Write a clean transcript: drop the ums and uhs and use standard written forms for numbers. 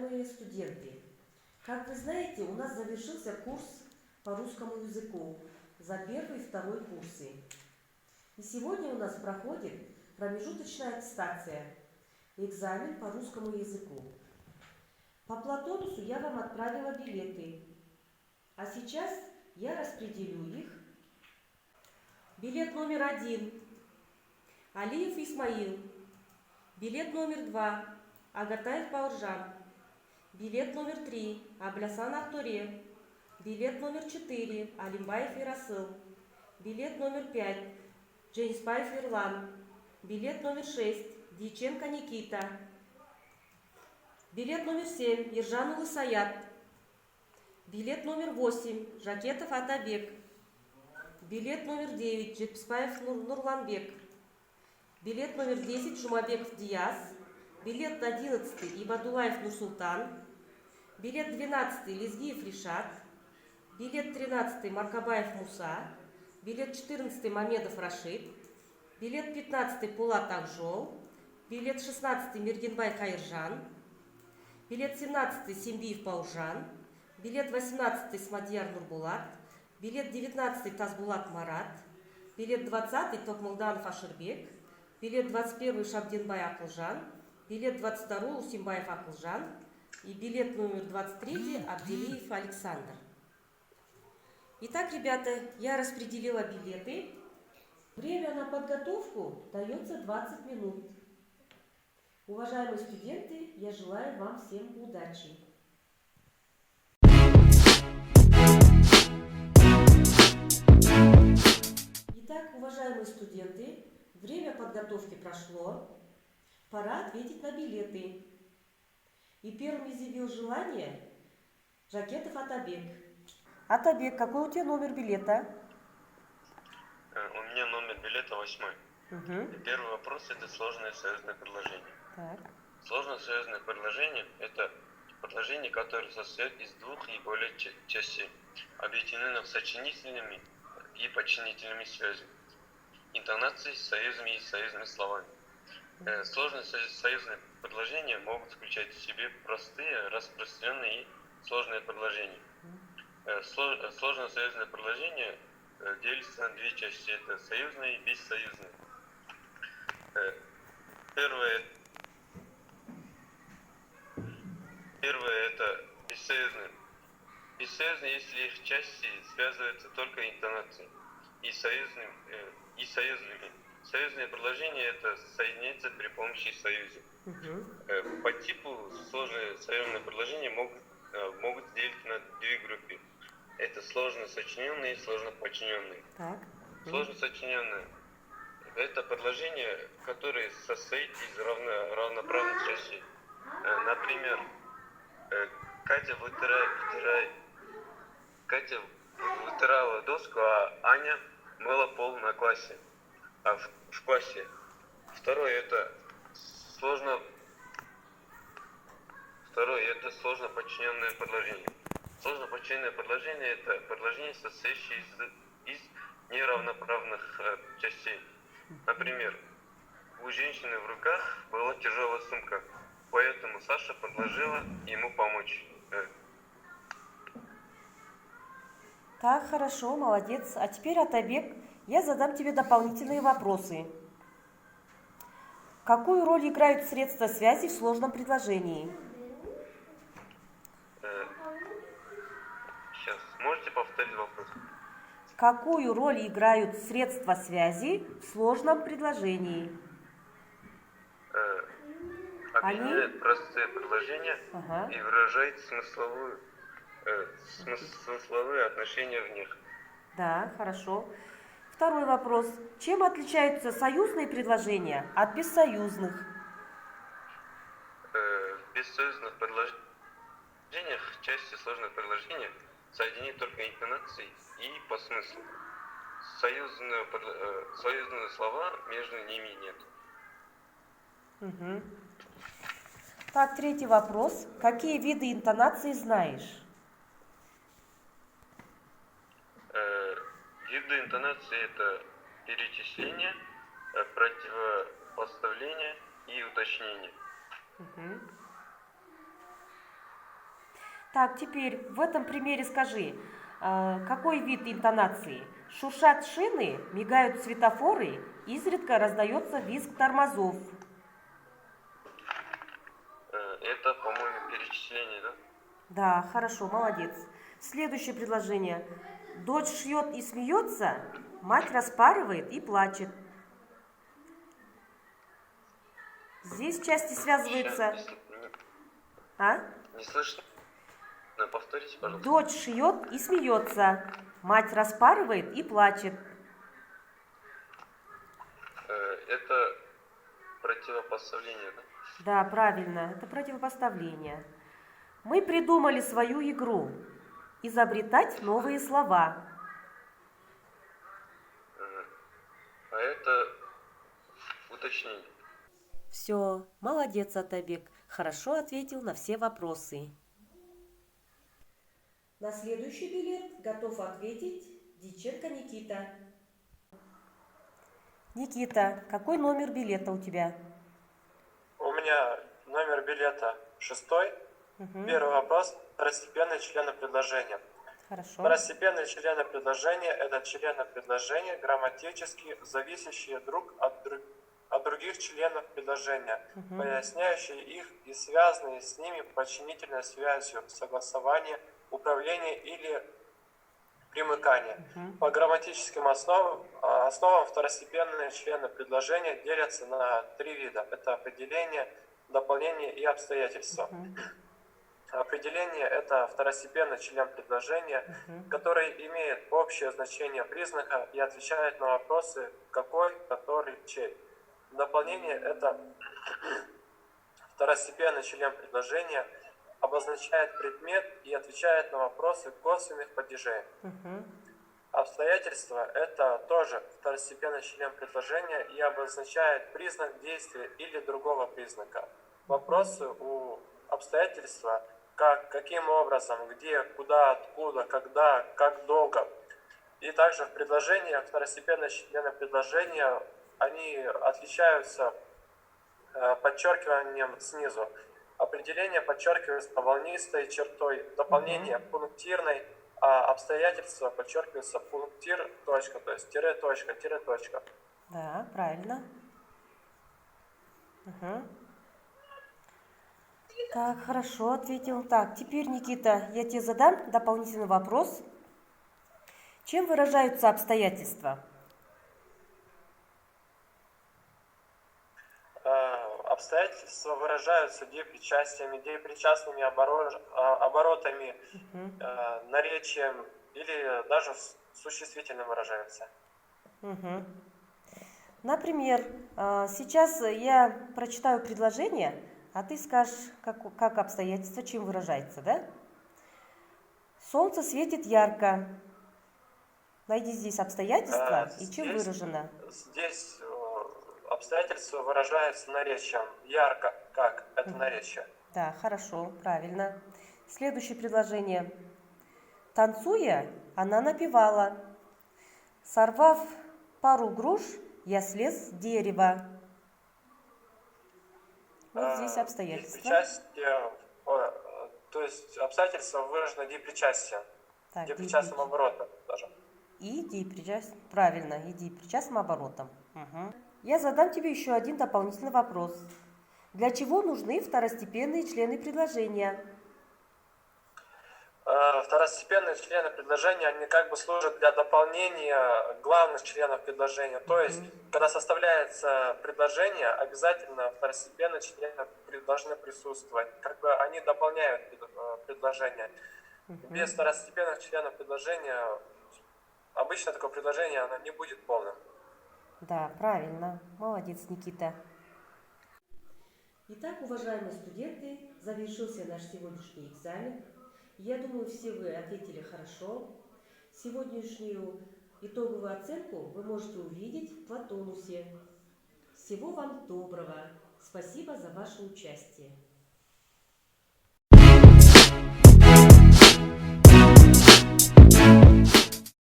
уважаемые студенты! Как вы знаете, у нас завершился курс по русскому языку за первый и второй курсы. И сегодня у нас проходит промежуточная аттестация, экзамен по русскому языку. По Платонусу я вам отправила билеты, а сейчас я распределю их. Билет номер 1 – Алиев Исмаил. Билет номер 2 – Агатаев Бауыржан. Билет номер 3 – Аблясан Ахтуре. Билет номер 4 – Алимбаев Ирасыл. Билет номер 5 – Джейнспаев Ирлан. Билет номер 6 – Дьяченко Никита. Билет номер 7 – Ержанул Исаят. Билет номер 8 – Жакетов Атабек. Билет номер 9 – Джипспаев Нурланбек. Билет номер 10 – Жумабеков Диас. Билет 11 – Ибадулаев Нурсултан. Билет 12 – Лизгиев Ришат. Билет 13 – Маркабаев Муса. Билет 14 – Мамедов Рашид. Билет 15 – Пулат Акжол. Билет 16 – Миргенбай Хайржан. Билет 17 – Симбиев Бауыржан. Билет 18 – Смадьяр Нурбулат. Билет 19 – Тазбулат Марат. Билет 20 – Токмулданов Аширбек. Билет 21 – Шабдинбай Акылжан. Билет 22 – Усимбаев Акылжан. И билет номер 23 – Абделиев Александр. Итак, ребята, я распределила билеты. Время на подготовку дается 20 минут. Уважаемые студенты, я желаю вам всем удачи. Итак, уважаемые студенты, время подготовки прошло. Пора ответить на билеты. И первым изъявил желание Жакетов Атабек. Атабек, какой у тебя номер билета? У меня номер билета 8. И первый вопрос – это сложное союзное предложение. Так. Сложное союзное предложение – это предложение, которое состоит из двух и более частей, объединенных сочинительными и подчинительными связями, интонацией, союзами и союзными словами. Сложные союзные предложения могут включать в себе простые, распространенные и сложные предложения. Сложное союзное предложение делится на две части. Это союзное и бессоюзное. Первое это бессоюзное. Бессоюзное, если их части связываются только интонацией и союзными. Союзные предложения это соединяется при помощи союза. По типу сложные союзные предложения могут делить на две группы. Это сложно сочиненные и сложно подчиненные. Так. Сложно сочиненные – это предложение, которое состоит из равноправных частей. Например, Катя вытирала доску, а Аня мыла пол в классе. Второе это сложно подчиненное предложение. Сложно подчиненное предложение – это предложение, состоящее из неравноправных частей. Например, у женщины в руках была тяжелая сумка, поэтому Саша предложила ему помочь. Так, хорошо, молодец. А теперь, Атабек, я задам тебе дополнительные вопросы. Какую роль играют средства связи в сложном предложении? Сейчас, можете повторить вопрос? Какую роль играют средства связи в сложном предложении? Объединяет простые предложения и выражает смысловые отношения в них. Да, хорошо. Второй вопрос. Чем отличаются союзные предложения от бессоюзных? В бессоюзных предложениях части сложных предложений соединены только интонацией и по смыслу. Союзные слова между ними нет. Так, третий вопрос. Какие виды интонации знаешь? Виды интонации – это перечисление, противопоставление и уточнение. Так, теперь в этом примере скажи, какой вид интонации? Шуршат шины, мигают светофоры, изредка раздается визг тормозов. Это, по-моему, перечисление, да? Да, хорошо, молодец. Следующее предложение. Дочь шьет и смеется, мать распарывает и плачет. Здесь части связываются. А? Не слышно. Повторите, пожалуйста. Дочь шьет и смеется, мать распарывает и плачет. Это противопоставление, да? Да, правильно, это противопоставление. Мы придумали свою игру. Изобретать новые слова. А это уточнение. Все, молодец, Атабек. Хорошо ответил на все вопросы. На следующий билет готов ответить Дьяченко Никита. Никита, какой номер билета у тебя? У меня номер билета 6. Первый вопрос. Второстепенные члены предложения. Хорошо. Второстепенные члены предложения – это члены предложения, грамматически зависящие друг от других членов предложения, поясняющие их и связанные с ними подчинительной связью, согласование, управление или примыкание. По грамматическим основам второстепенные члены предложения делятся на 3 вида. Это определение, дополнение и обстоятельства. Определение – это второстепенный член предложения, который имеет общее значение признака и отвечает на вопросы «какой», «который», «чей». Дополнение – это второстепенный член предложения, обозначает предмет и отвечает на вопросы косвенных падежей. Обстоятельства – это тоже второстепенный член предложения и обозначает признак действия или другого признака. Вопросы у обстоятельства – как, каким образом, где, куда, откуда, когда, как долго. И также в предложениях второстепенные члены предложения, они отличаются подчеркиванием снизу. Определение подчеркивается волнистой чертой, дополнение пунктирной, а обстоятельства подчеркиваются пунктир, точка, то есть тире, точка, тире, точка. Да, правильно. Так, хорошо ответил. Так, теперь, Никита, я тебе задам дополнительный вопрос. Чем выражаются обстоятельства? Обстоятельства выражаются депричастиями, депричастными оборотами, наречием или даже существительным выражаются. Например, сейчас я прочитаю предложение, а ты скажешь, как обстоятельства, чем выражается, да? Солнце светит ярко. Найди здесь обстоятельства и чем выражено. Здесь обстоятельства выражаются наречием. Ярко, как это наречие. Да, хорошо, правильно. Следующее предложение. Танцуя, она напевала. Сорвав пару груш, я слез с дерева. Вот здесь обстоятельства. То есть обстоятельства выражены депричастием. Так, депричастным оборотом даже. И депричастным, правильно, и депричастным оборотом. Я задам тебе еще один дополнительный вопрос. Для чего нужны второстепенные члены предложения? Второстепенные члены предложения, они как бы служат для дополнения главных членов предложения. То есть, когда составляется предложение, обязательно второстепенные члены должны присутствовать. Как бы они дополняют предложение. Без второстепенных членов предложения обычно такое предложение оно не будет полным. Да, правильно. Молодец, Никита. Итак, уважаемые студенты, завершился наш сегодняшний экзамен. Я думаю, все вы ответили хорошо. Сегодняшнюю итоговую оценку вы можете увидеть в Платонусе. Всего вам доброго. Спасибо за ваше участие.